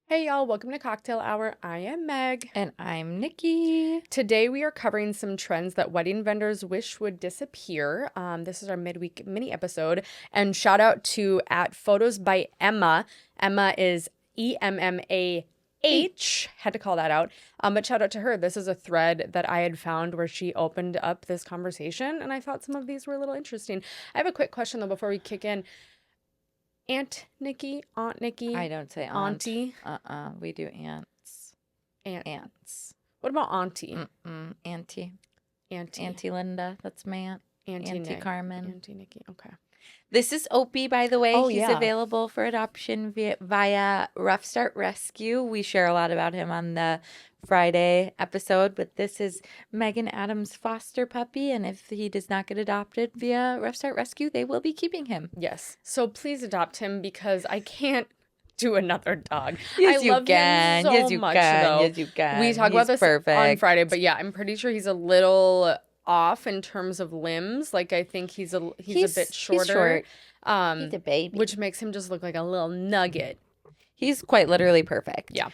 Hey y'all, welcome to Cocktail Hour. I am Meg. And I'm Nikki. Today we are covering some trends that wedding vendors wish would disappear. This is our midweek mini episode. And shout out to @photos by Emma. Emma is EMMAH. Had to call that out. But shout out to her. This is a thread that I had found where she opened up this conversation, and I thought some of these were a little interesting. I have a quick question though before we kick in. Aunt Nikki, I don't say aunt. Auntie. We do aunts. Aunts. What about auntie? Auntie. Auntie. Auntie Linda. That's my aunt. Auntie Carmen. Auntie Nikki. Okay. This is Opie, by the way. Oh, He's yeah. available for adoption via Rough Start Rescue. We share a lot about him on the Friday episode, but this is Megan Adams' foster puppy, and if he does not get adopted via Rough Start Rescue, they will be keeping him. Yes. So please adopt him because I can't do another dog. Yes, I you love can. him so Yes, you much, can. though. Yes, you can. We talk about He's this on perfect. Friday, but yeah, I'm pretty sure he's a little off in terms of limbs. Like I think he's a bit shorter. He's short. He's a baby. Which makes him just look like a little nugget. He's quite literally perfect. Yeah.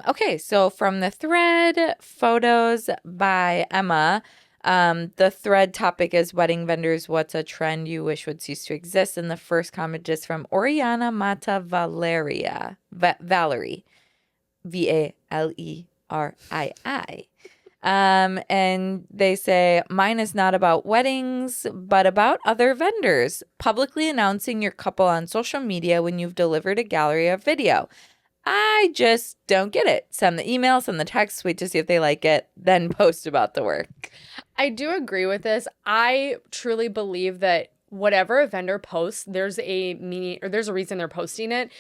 Okay, so from the thread, photos by Emma, the thread topic is wedding vendors, what's a trend you wish would cease to exist? And the first comment is from Oriana Mata Valerie, Valerii. And they say, mine is not about weddings, but about other vendors. Publicly announcing your couple on social media when you've delivered a gallery or video. I just don't get it. Send the email, send the text, wait to see if they like it, then post about the work. I do agree with this. I truly believe that whatever a vendor posts, there's a meaning or there's a reason they're posting it.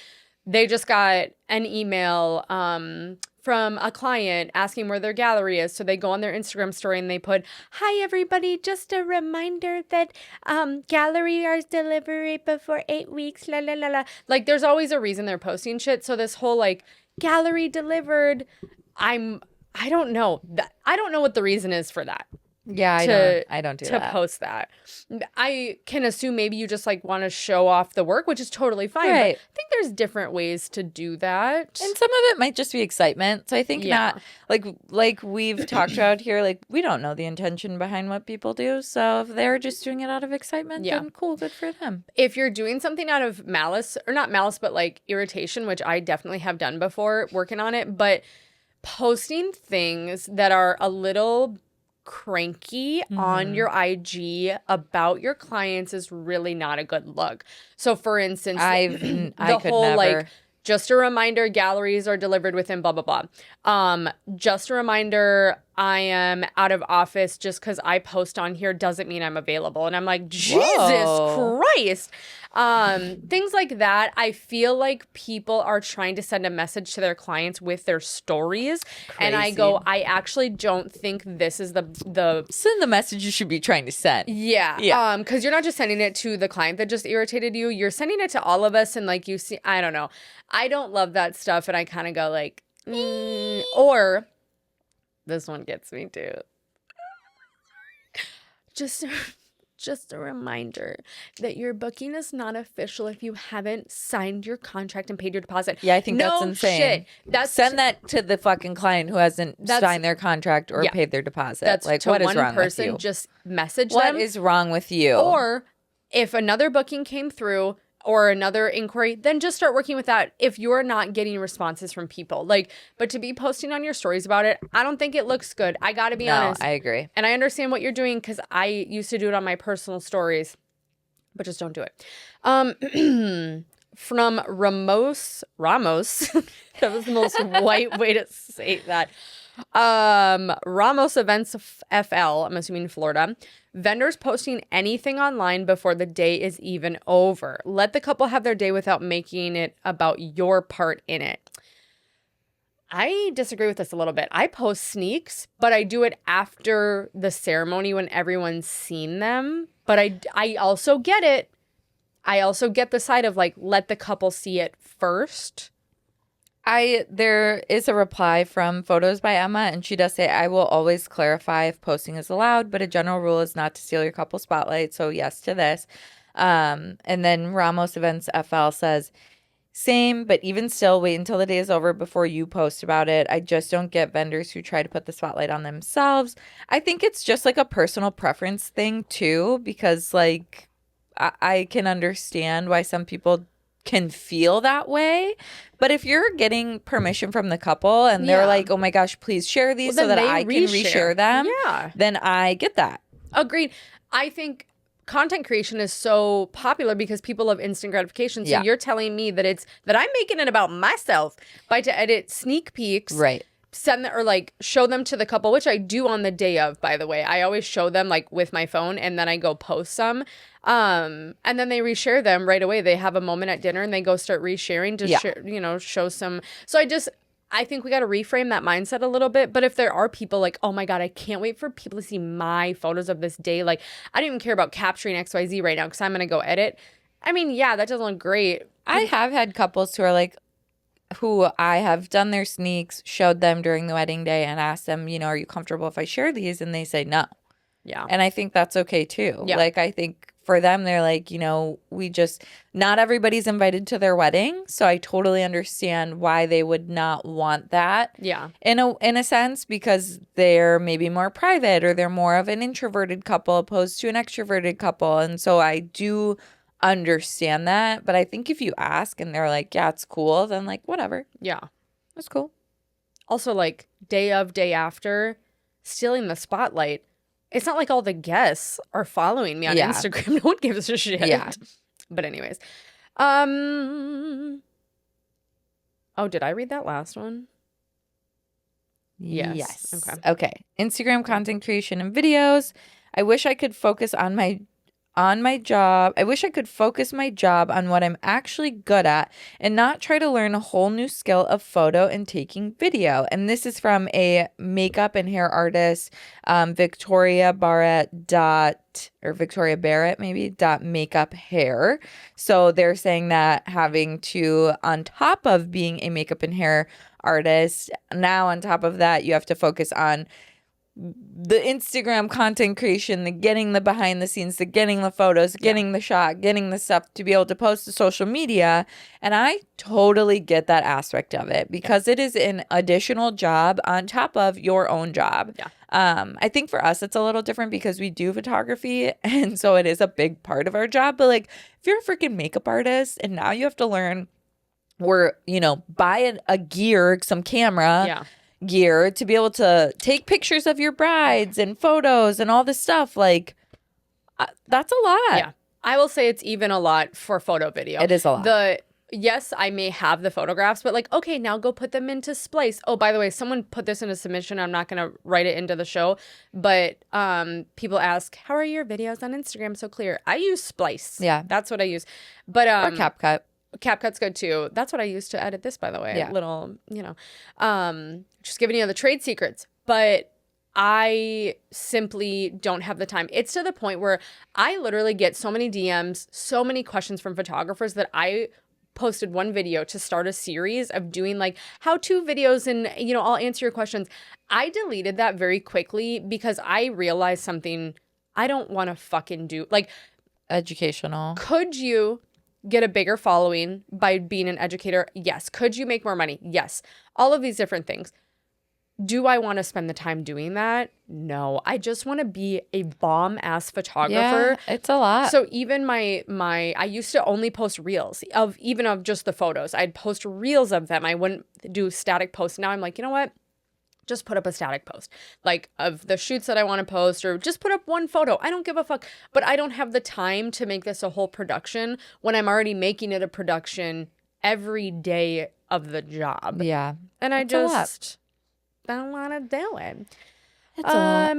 They just got an email from a client asking where their gallery is. So they go on their Instagram story and they put, "Hi, everybody. Just a reminder that gallery are delivery before 8 weeks. La, la, la, la." Like, there's always a reason they're posting shit. So this whole, like, gallery delivered, I don't know. I don't know what the reason is for that. Yeah, I don't do that. To post that. I can assume maybe you just like want to show off the work, which is totally fine. Right. But I think there's different ways to do that. And some of it might just be excitement. So I think not like we've talked about here, like we don't know the intention behind what people do. So if they're just doing it out of excitement, then cool, good for them. If you're doing something out of malice, or not malice, but like irritation, which I definitely have done before working on it, but posting things that are a little cranky on your IG about your clients is really not a good look. So for instance, I could never. Like, just a reminder, galleries are delivered within blah, blah, blah. Just a reminder, I am out of office just because I post on here doesn't mean I'm available. And I'm like, Jesus Christ. Things like that. I feel like people are trying to send a message to their clients with their stories. Crazy. And I go, I actually don't think this is the send the message you should be trying to send. Yeah. Because you're not just sending it to the client that just irritated you. You're sending it to all of us. And like you see, I don't know. I don't love that stuff. And I kind of go like, or this one gets me too. Just a reminder that your booking is not official if you haven't signed your contract and paid your deposit. Yeah, I think that's insane. Shit. Send that to the fucking client who hasn't signed their contract or paid their deposit. That's like, to what is one wrong person, with you? just message them. What is wrong with you? Or if another booking came through or another inquiry, then just start working with that if you're not getting responses from people. Like, but to be posting on your stories about it, I don't think it looks good. I got to be honest. I agree. And I understand what you're doing because I used to do it on my personal stories, but just don't do it. From Ramos, that was the most white way to say that. Ramos Events FL, I'm assuming Florida. Vendors posting anything online before the day is even over. Let the couple have their day without making it about your part in it. I disagree with this a little bit. I post sneaks, but I do it after the ceremony when everyone's seen them. But I also get it. I also get the side of like, let the couple see it first. There is a reply from Photos by Emma, and she does say, I will always clarify if posting is allowed, but a general rule is not to steal your couple spotlight. So yes to this. And then Ramos Events FL says, Same, but even still, wait until the day is over before you post about it. I just don't get vendors who try to put the spotlight on themselves. I think it's just like a personal preference thing too, because like I can understand why some people can feel that way. But if you're getting permission from the couple and they're Yeah. like, oh my gosh, please share these Well, so then that they I can reshare them, Yeah. then I get that. Agreed. I think content creation is so popular because people love instant gratification. So Yeah. you're telling me that I'm making it about myself to edit sneak peeks, Right. send them or like show them to the couple, which I do on the day of, by the way. I always show them like with my phone and then I go post some. And then they reshare them right away. They have a moment at dinner and they go start resharing to share, show some. So I think we got to reframe that mindset a little bit. But if there are people like, oh my God, I can't wait for people to see my photos of this day. Like, I don't even care about capturing XYZ right now because I'm going to go edit. I mean, yeah, that doesn't look great. I have had couples who are like, who I have done their sneaks, showed them during the wedding day and asked them, are you comfortable if I share these? And they say no. Yeah. And I think that's okay too. Yeah. Like, I think for them, they're like, not everybody's invited to their wedding. So I totally understand why they would not want that. Yeah. In a sense, because they're maybe more private or they're more of an introverted couple opposed to an extroverted couple. And so I do understand that. But I think if you ask and they're like, yeah, it's cool, then like, whatever. Yeah. That's cool. Also, like, day of, day after, stealing the spotlight. It's not like all the guests are following me on Instagram. No one gives a shit. Yeah. But anyways. Oh, did I read that last one? Yes. Okay. Instagram content creation and videos. I wish I could focus on my job. I wish I could focus my job on what I'm actually good at and not try to learn a whole new skill of photo and taking video. And this is from a makeup and hair artist, Victoria Barrett maybe .makeup hair. So they're saying that having to, on top of being a makeup and hair artist, now on top of that, you have to focus on the Instagram content creation, the getting the behind the scenes, the getting the photos, getting the shot, getting the stuff to be able to post to social media. And I totally get that aspect of it because it is an additional job on top of your own job. Yeah. I think for us, it's a little different because we do photography. And so it is a big part of our job. But like, if you're a freaking makeup artist and now you have to learn or, buy a gear, some camera gear to be able to take pictures of your brides and photos and all this stuff, like that's a lot. Yeah. I will say it's even a lot for photo video. It is a lot. Yes, I may have the photographs, but like, okay, now go put them into Splice. Oh, by the way, someone put this in a submission. I'm not going to write it into the show, but people ask, how are your videos on Instagram so clear? I use Splice. Yeah. That's what I use. But or CapCut. CapCut's good too. That's what I use to edit this, by the way. Yeah. Little, just giving you the trade secrets. But I simply don't have the time. It's to the point where I literally get so many DMs, so many questions from photographers that I posted one video to start a series of doing like how-to videos and, I'll answer your questions. I deleted that very quickly because I realized something I don't want to fucking do. Like, educational. Could you get a bigger following by being an educator? Yes. Could you make more money? Yes. All of these different things. Do I want to spend the time doing that? No. I just want to be a bomb-ass photographer. Yeah, it's a lot. So even I used to only post reels of just the photos. I'd post reels of them. I wouldn't do static posts. Now I'm like, you know what? Just put up a static post, like of the shoots that I want to post, or just put up one photo. I don't give a fuck. But I don't have the time to make this a whole production when I'm already making it a production every day of the job. Yeah. And I just don't want to do it. It's a lot.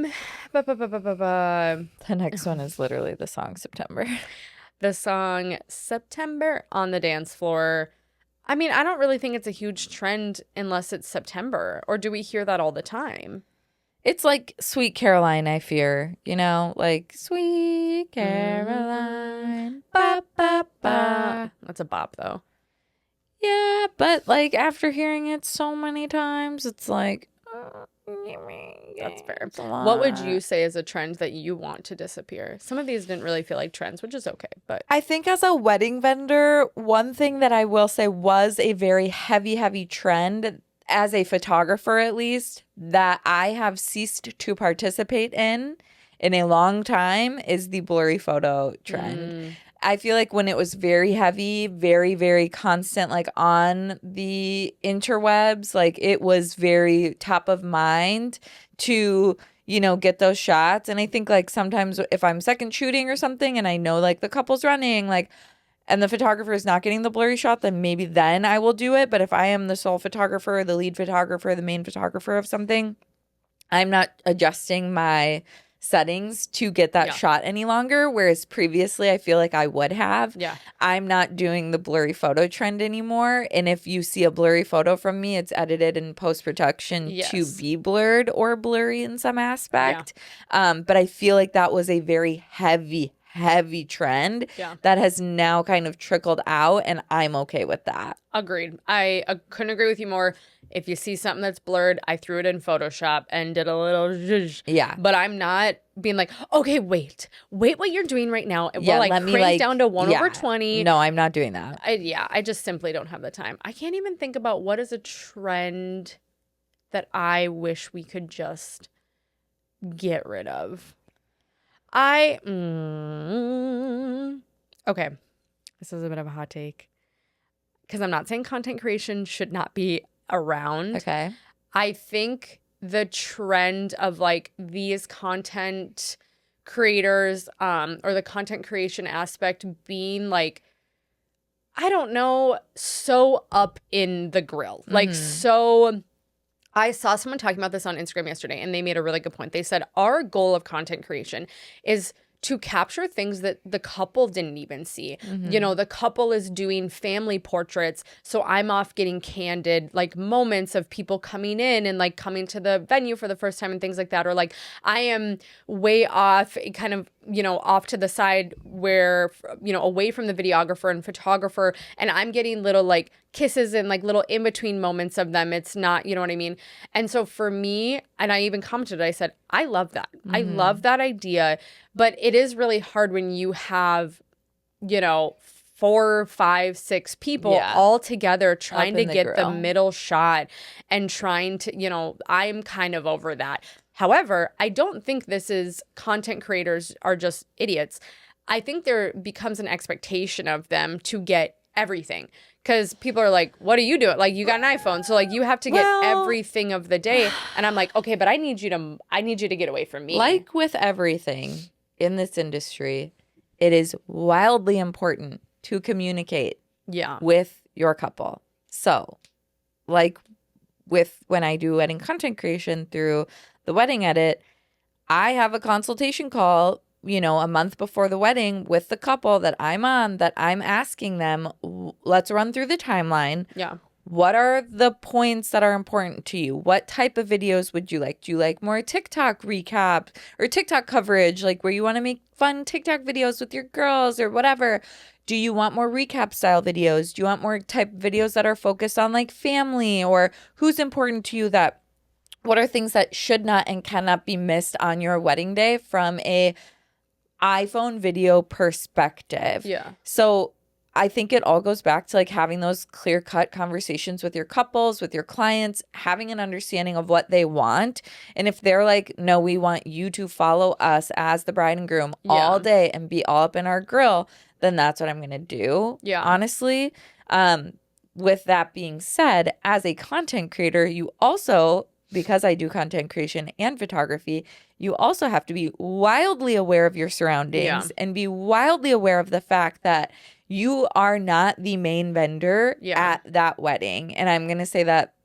The The next one is literally the song September. The song September on the dance floor. I mean, I don't really think it's a huge trend unless it's September. Or do we hear that all the time? It's like Sweet Caroline, I fear. Like Sweet Caroline. Ba, ba, ba. That's a bop, though. Yeah, but like after hearing it so many times, it's like, That's fair. What would you say is a trend that you want to disappear? Some of these didn't really feel like trends, which is okay, but I think as a wedding vendor, one thing that I will say was a very heavy trend, as a photographer at least, that I have ceased to participate in a long time is the blurry photo trend. I feel like when it was very heavy, very constant, like on the interwebs, like it was very top of mind to, you know, get those shots. And I think like sometimes if I'm second shooting or something and I know like the couple's running, like, and the photographer is not getting the blurry shot, then maybe then I will do it. But if I am the sole photographer, the lead photographer, the main photographer of something, I'm not adjusting my settings to get that shot any longer, whereas previously I feel like I would have. I'm not doing the blurry photo trend anymore, and if you see a blurry photo from me, it's edited in post-production to be blurred or blurry in some aspect. But I feel like that was a very heavy trend that has now kind of trickled out, and I'm okay with that. Agreed. I couldn't agree with you more. If you see something that's blurred, I threw it in Photoshop and did a little zhuzh. But I'm not being like, okay, wait what you're doing right now. And we'll like crank down to 1/20. No, I'm not doing that. I just simply don't have the time. I can't even think about what is a trend that I wish we could just get rid of. Okay. This is a bit of a hot take. Because I'm not saying content creation should not be around. Okay. I think the trend of like these content creators or the content creation aspect being like, I don't know, so up in the grill. Like so I saw someone talking about this on Instagram yesterday and they made a really good point. They said our goal of content creation is to capture things that the couple didn't even see. You know, the couple is doing family portraits, so I'm off getting candid, like moments of people coming in and like coming to the venue for the first time and things like that. Or like I am way off, kind of, you know, off to the side where, you know, away from the videographer and photographer, and I'm getting little like kisses and like little in-between moments of them. It's not, you know what I mean? And so for me, and I even commented, I said, I love that. I love that idea. But it is really hard when you have, you know, 4, 5, 6 people all together trying to get the middle shot and trying to, you know, I'm kind of over that. However, I don't think this is content creators are just idiots. I think there becomes an expectation of them to get everything. Because people are like, what are you doing? Like, you got an iPhone, so like you have to get everything of the day. And I'm like, okay, but I need you to get away from me. Like with everything in this industry, it is wildly important to communicate with your couple. So, like with when I do wedding content creation through the wedding edit, I have a consultation call, you know, a month before the wedding with the couple that I'm on, that I'm asking them, let's run through the timeline. What are the points that are important to you? What type of videos would you like? Do you like more TikTok recap or TikTok coverage, like where you want to make fun TikTok videos with your girls or whatever? Do you want more recap style videos? Do you want more type of videos that are focused on like family or who's important to you? That what are things that should not and cannot be missed on your wedding day from a iPhone video perspective? So I think it all goes back to like having those clear-cut conversations with your couples, with your clients, having an understanding of what they want. And if they're like, no, we want you to follow us as the bride and groom all day and be all up in our grill, then that's what I'm going to do. Honestly. With that being said, as a content creator, you also, because I do content creation and photography, you also have to be wildly aware of your surroundings and be wildly aware of the fact that you are not the main vendor at that wedding. And I'm going to say that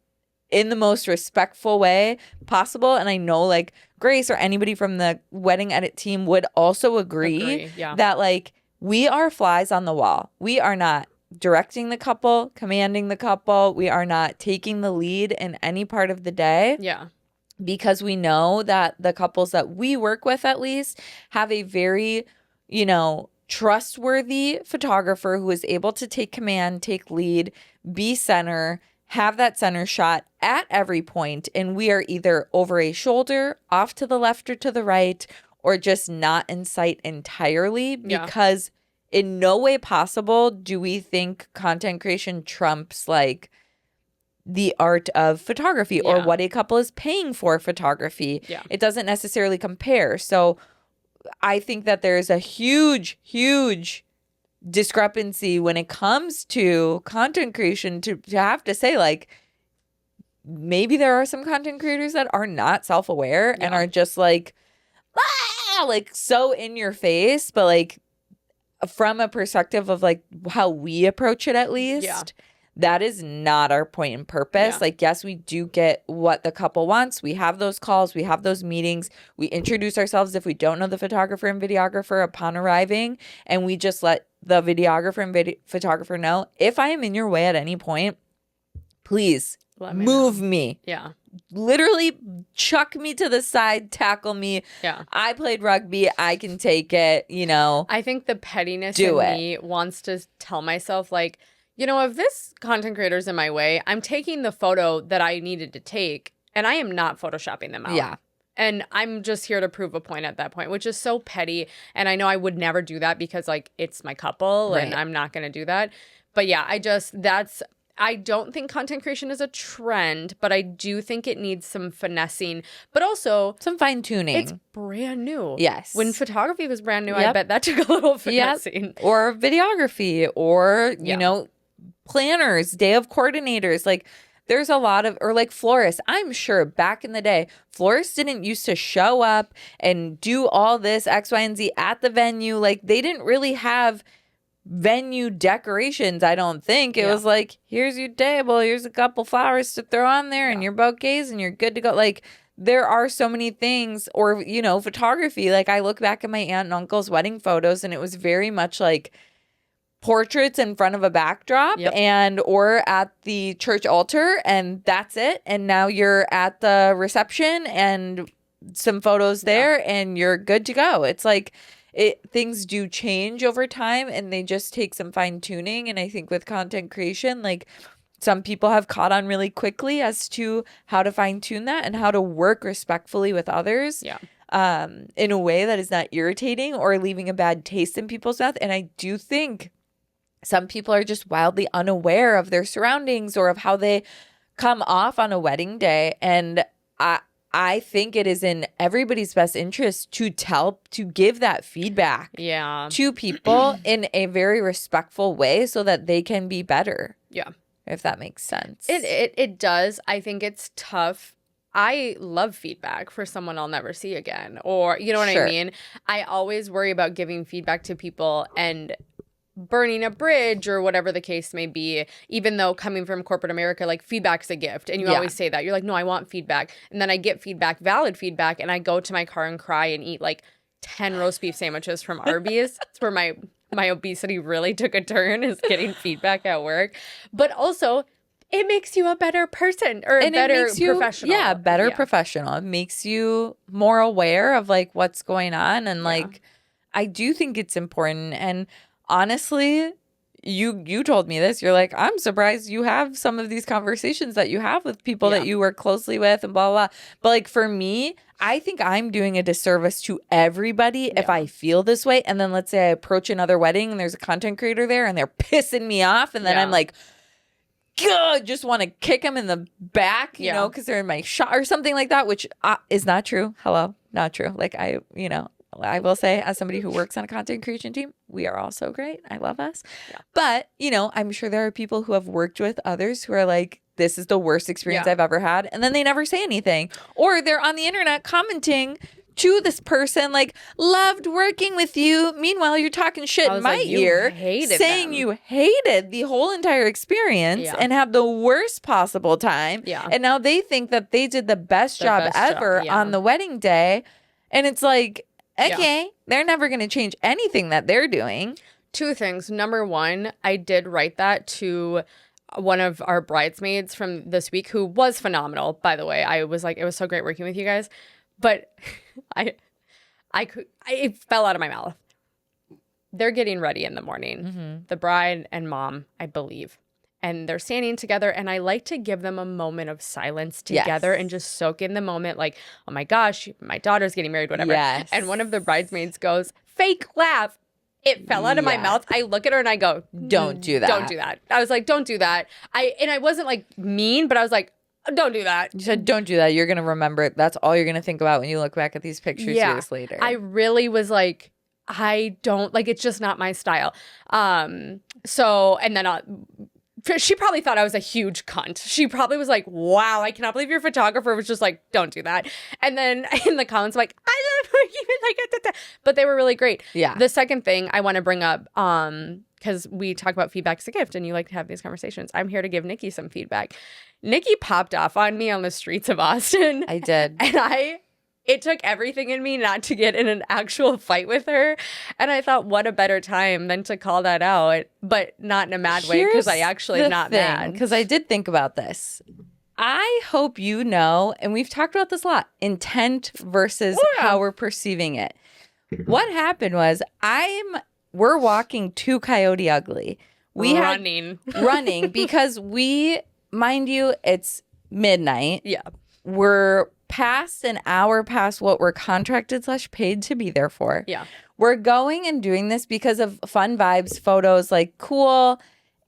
in the most respectful way possible. And I know like Grace or anybody from the wedding edit team would also agree. That like we are flies on the wall. We are not directing the couple, commanding the couple. We are not taking the lead in any part of the day. Because we know that the couples that we work with at least have a very, you know, trustworthy photographer who is able to take command, take lead, be center, have that center shot at every point, and we are either over a shoulder, off to the left or to the right, or just not in sight entirely, because in no way possible do we think content creation trumps like the art of photography or what a couple is paying for photography. Yeah. It doesn't necessarily compare. So I think that there's a huge, huge discrepancy when it comes to content creation to have to say, like, maybe there are some content creators that are not self-aware and are just like so in your face, but like from a perspective of like how we approach it, at least, that is not our point and purpose. Like, yes, we do get what the couple wants. We have those calls. We have those meetings. We introduce ourselves if we don't know the photographer and videographer upon arriving. And we just let the videographer and photographer know, if I am in your way at any point, please move me. Yeah. Literally chuck me to the side, tackle me. Yeah. I played rugby. I can take it, you know. I think the pettiness in me wants to tell myself, like, you know, if this content creator's in my way, I'm taking the photo that I needed to take and I am not photoshopping them out. Yeah. And I'm just here to prove a point at that point, which is so petty. And I know I would never do that because, like, it's my couple and I'm not going to do that. But yeah, I don't think content creation is a trend, but I do think it needs some finessing, but also some fine tuning. It's brand new. Yes. When photography was brand new, I bet that took a little finessing. Or videography or, you know, planners, day of coordinators. Like, there's a lot of, or like florists. I'm sure back in the day, florists didn't used to show up and do all this X, Y, and Z at the venue. Like, they didn't really have venue decorations, I don't think. It was like, here's your table, here's a couple flowers to throw on there and your bouquets and you're good to go. Like, there are so many things. Or, you know, photography. Like, I look back at my aunt and uncle's wedding photos and it was very much like portraits in front of a backdrop and or at the church altar, and that's it. And now you're at the reception and some photos there and you're good to go. It's like things do change over time and they just take some fine tuning. And I think with content creation, like, some people have caught on really quickly as to how to fine tune that and how to work respectfully with others in a way that is not irritating or leaving a bad taste in people's mouth. And I do think some people are just wildly unaware of their surroundings or of how they come off on a wedding day. And I think it is in everybody's best interest to give that feedback to people in a very respectful way so that they can be better. Yeah. If that makes sense. It does. I think it's tough. I love feedback for someone I'll never see again. Or, you know what I mean? I always worry about giving feedback to people and burning a bridge or whatever the case may be, even though coming from corporate America, like, feedback's a gift. And you always say that. You're like, no, I want feedback. And then I get feedback, valid feedback, and I go to my car and cry and eat like 10 roast beef sandwiches from Arby's. It's where my obesity really took a turn, is getting feedback at work. But also, it makes you a better person or a better professional. Yeah, better professional. It makes you more aware of like what's going on. And like, I do think it's important. And honestly, you told me this. You're like, I'm surprised you have some of these conversations that you have with people that you work closely with and blah, blah, blah. But like, for me, I think I'm doing a disservice to everybody if I feel this way. And then let's say I approach another wedding and there's a content creator there and they're pissing me off. And then I'm like, God, just want to kick them in the back, you know, because they're in my shot or something like that, which is not true. Hello, not true. Like, I will say, as somebody who works on a content creation team, we are all so great. I love us. Yeah. But, you know, I'm sure there are people who have worked with others who are like, this is the worst experience I've ever had. And then they never say anything. Or they're on the internet commenting to this person, like, loved working with you. Meanwhile, you're talking shit in my ear, saying you hated the whole entire experience and have the worst possible time. Yeah. And now they think that they did the best job ever on the wedding day. And it's like, okay, they're never going to change anything that they're doing. Two things. Number one, I did write that to one of our bridesmaids from this week, who was phenomenal, by the way. I was like, it was so great working with you guys. But it fell out of my mouth. They're getting ready in the morning, the bride and mom, I believe. and they're standing together, and I like to give them a moment of silence together and just soak in the moment, like, oh my gosh, my daughter's getting married, whatever. Yes. And one of the bridesmaids goes, fake laugh. It fell out of my mouth. I look at her and I go, don't do that. Don't do that. I was like, don't do that. I wasn't like mean, but I was like, don't do that. You said, don't do that. You're going to remember it. That's all you're going to think about when you look back at these pictures years later. I really was like, I don't, like, it's just not my style. So, and then she probably thought I was a huge cunt. She probably was like, wow, I cannot believe your photographer was just like, don't do that. And then in the comments, like, I love her, even like, but they were really great. Yeah. The second thing I want to bring up, because we talk about feedback as a gift and you like to have these conversations. I'm here to give Nikki some feedback. Nikki popped off on me on the streets of Austin. I did. And it took everything in me not to get in an actual fight with her. And I thought, what a better time than to call that out, but not in a mad way, because I actually am not mad. Because I did think about this. I hope you know, and we've talked about this a lot, intent versus how we're perceiving it. What happened was we're walking to Coyote Ugly. Running because mind you, it's midnight. Yeah. We're past an hour past what we're contracted / paid to be there for. Yeah. We're going and doing this because of fun vibes, photos, like cool.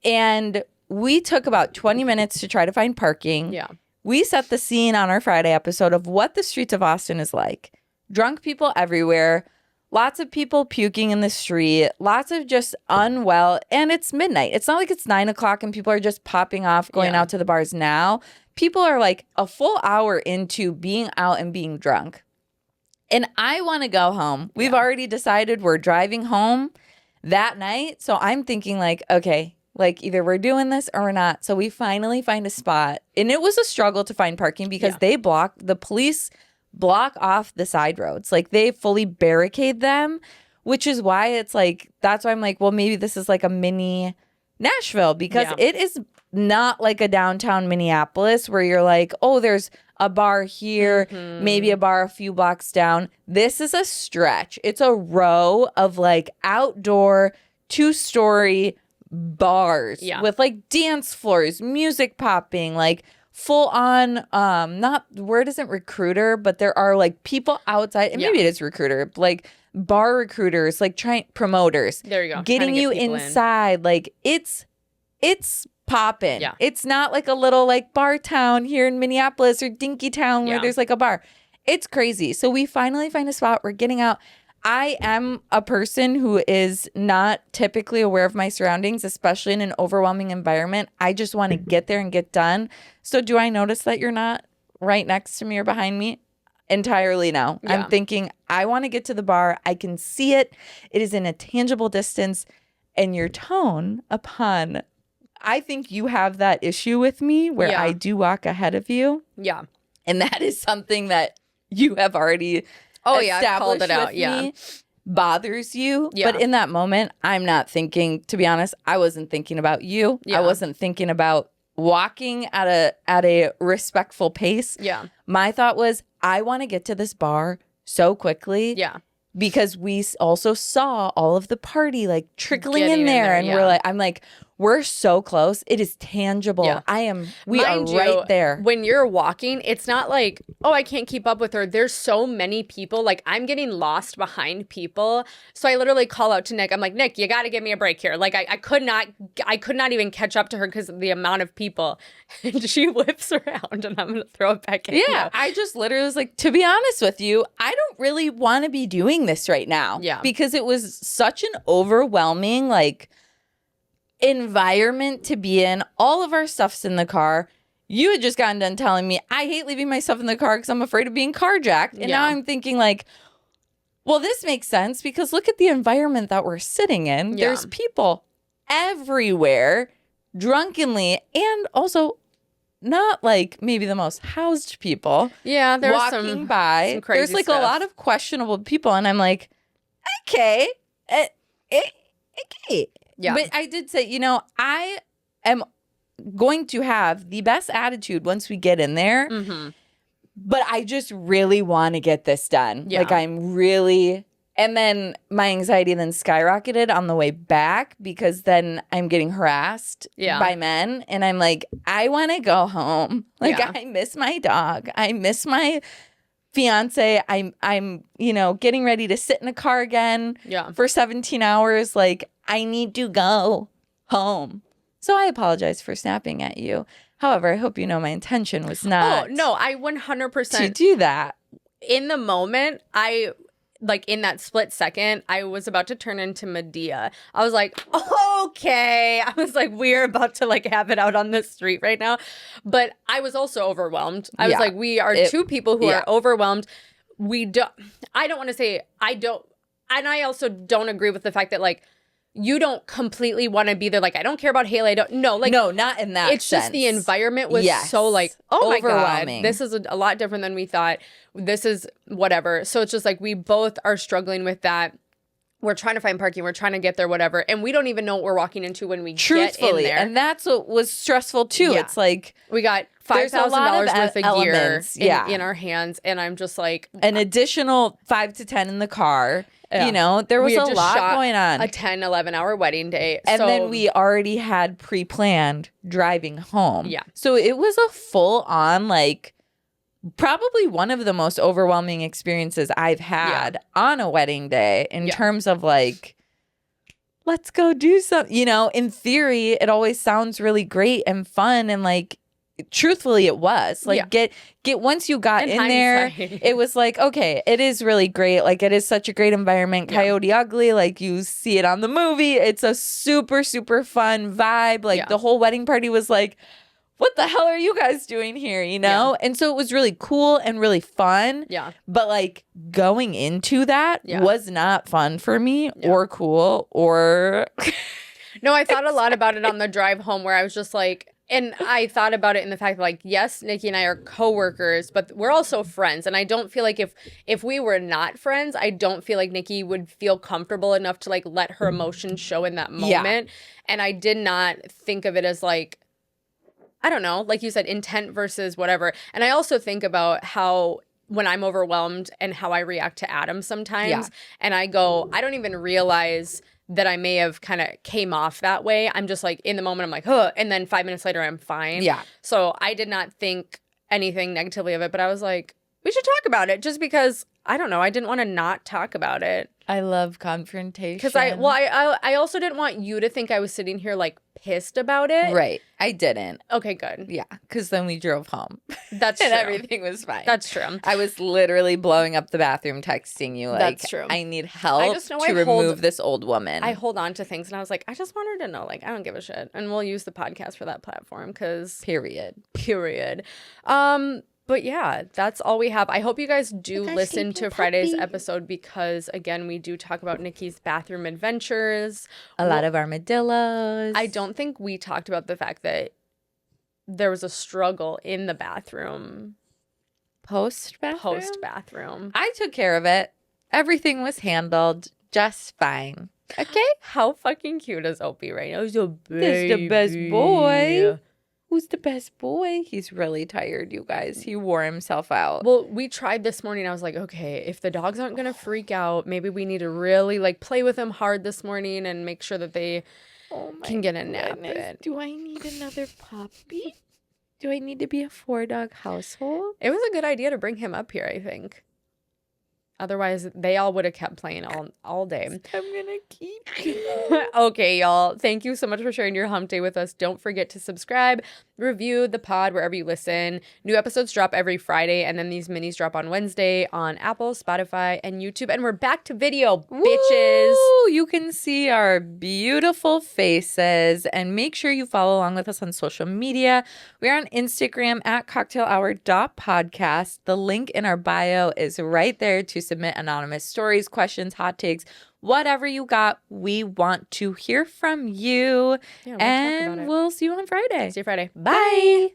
And we took about 20 minutes to try to find parking. Yeah. We set the scene on our Friday episode of what the streets of Austin is like. Drunk people everywhere. Lots of people puking in the street. Lots of just unwell. And it's midnight. It's not like it's 9 o'clock and people are just popping off, going out to the bars now. People are like a full hour into being out and being drunk. And I want to go home. We've already decided we're driving home that night. So I'm thinking like, okay, like either we're doing this or we're not. So we finally find a spot. And it was a struggle to find parking because the police block off the side roads. Like they fully barricade them, which is why it's like, that's why I'm like, well, maybe this is like a mini Nashville, because it is not like a downtown Minneapolis where you're like, oh, there's a bar here, maybe a bar a few blocks down. This is a stretch. It's a row of like outdoor 2-story bars with like dance floors, music popping, like full on, word isn't recruiter, but there are like people outside, and maybe it is recruiter, like bar recruiters, like promoters. There you go. Getting you inside. Like it's popping. Yeah. It's not like a little like bar town here in Minneapolis or Dinky Town where there's like a bar. It's crazy. So we finally find a spot. We're getting out. I am a person who is not typically aware of my surroundings, especially in an overwhelming environment. I just want to get there and get done. So do I notice that you're not right next to me or behind me? Entirely no. Yeah. I'm thinking, I want to get to the bar. I can see it. It is in a tangible distance. And your tone I think you have that issue with me where I do walk ahead of you. Yeah. And that is something that you have already I called it out. Me, bothers you. Yeah. But in that moment, I'm not thinking, to be honest, I wasn't thinking about you. Yeah. I wasn't thinking about walking at a respectful pace. Yeah. My thought was, I want to get to this bar so quickly. Yeah. Because we also saw all of the party like trickling in there. And I'm like, we're so close. It is tangible. Yeah. We are right there. When you're walking, it's not like, oh, I can't keep up with her. There's so many people. Like I'm getting lost behind people. So I literally call out to Nick. I'm like, Nick, you got to give me a break here. Like I could not even catch up to her because of the amount of people. And she whips around and I'm going to throw it back at you. I just literally was like, to be honest with you, I don't really want to be doing this right now. Yeah. Because it was such an overwhelming, like, environment to be in. All of our stuff's in the car. You had just gotten done telling me I hate leaving my stuff in the car because I'm afraid of being carjacked. And now I'm thinking like, well, this makes sense because look at the environment that we're sitting in. Yeah. There's people everywhere drunkenly and also not like maybe the most housed people. Yeah, there's walking by. Some crazy there's like stuff. A lot of questionable people. And I'm like, okay. Yeah. But I did say, I am going to have the best attitude once we get in there. Mm-hmm. But I just really want to get this done. Yeah. Like I'm really And then my anxiety then skyrocketed on the way back because then I'm getting harassed by men. And I'm like, I want to go home. Like, I miss my dog. I miss my fiance. I'm getting ready to sit in a car again for 17 hours. Like, I need to go home. So I apologize for snapping at you. However, I hope you know my intention was not I 100% to do that. In the moment, in that split second, I was about to turn into Medea. I was like, okay. I was like, we're about to like have it out on the street right now. But I was also overwhelmed. I was like, we are two people who are overwhelmed. I don't want to say I don't. And I also don't agree with the fact that like, you don't completely want to be there. Like, I don't care about Haley. No, not in that It's sense. Just the environment was so like, oh my God, this is a lot different than we thought. This is whatever. So it's just like, we both are struggling with that. We're trying to find parking. We're trying to get there, whatever. And we don't even know what we're walking into when we get in there. And that's what was stressful too. It's like, we got $5,000 worth of gear in our hands. And I'm just like, an additional 5 to 10 in the car. Yeah. There was a lot going on. A 10, 11-hour wedding day. And then we already had pre-planned driving home. Yeah. So it was a full-on, like, probably one of the most overwhelming experiences I've had on a wedding day in terms of, like, let's go do something. In theory, it always sounds really great and fun and, like, truthfully it was like get once you got in there, it was like, okay, it is really great. Like, it is such a great environment. Coyote Ugly, like, you see it on the movie. It's a super, super fun vibe. Like, the whole wedding party was like, what the hell are you guys doing here? And so it was really cool and really fun. But like, going into that was not fun for me or cool or no, I thought a lot about it on the drive home, where I was just like, and I thought about it in the fact that, like, yes, Nikki and I are coworkers, but we're also friends. And I don't feel like if we were not friends, I don't feel like Nikki would feel comfortable enough to, like, let her emotions show in that moment. And I did not think of it as, like, I don't know, like you said, intent versus whatever. And I also think about how when I'm overwhelmed and how I react to Adam sometimes. And I go, I don't even realize that I may have kind of came off that way. I'm just like, in the moment, I'm like, huh. And then 5 minutes later, I'm fine. So I did not think anything negatively of it, but I was like, we should talk about it, just because, I don't know, I didn't want to not talk about it. I love confrontation. Because I also didn't want you to think I was sitting here like pissed about it. Right. I didn't. Okay, good. Yeah. Because then we drove home. That's and true. everything was fine. That's true. I was literally blowing up the bathroom, texting you like, that's true. I need help to remove this old woman. I hold on to things, and I was like, I just want her to know, like, I don't give a shit. And we'll use the podcast for that platform because... Period. But yeah, that's all we have. I hope you guys do listen to Friday's episode, because, again, we do talk about Nikki's bathroom adventures. A lot of armadillos. I don't think we talked about the fact that there was a struggle in the bathroom. Post-bathroom? I took care of it. Everything was handled just fine. Okay? How fucking cute is Opie right now? He's a baby. He's the best boy. Who's the best boy? He's really tired, you guys. He wore himself out. Well, we tried this morning. I was like, okay, if the dogs aren't going to freak out, maybe we need to really, like, play with them hard this morning and make sure that they can get a nap in. Do I need another puppy? Do I need to be a 4-dog household? It was a good idea to bring him up here, I think. Otherwise, they all would have kept playing all day. I'm going to keep Okay, y'all. Thank you so much for sharing your hump day with us. Don't forget to subscribe, review the pod wherever you listen. New episodes drop every Friday, and then these minis drop on Wednesday on Apple, Spotify, and YouTube. And we're back to video, bitches. Woo! You can see our beautiful faces. And make sure you follow along with us on social media. We're on Instagram at cocktailhour.podcast. The link in our bio is right there to submit anonymous stories, questions, hot takes, whatever you got. We want to hear from you. Yeah, and we'll see you on Friday. See you Friday. Bye.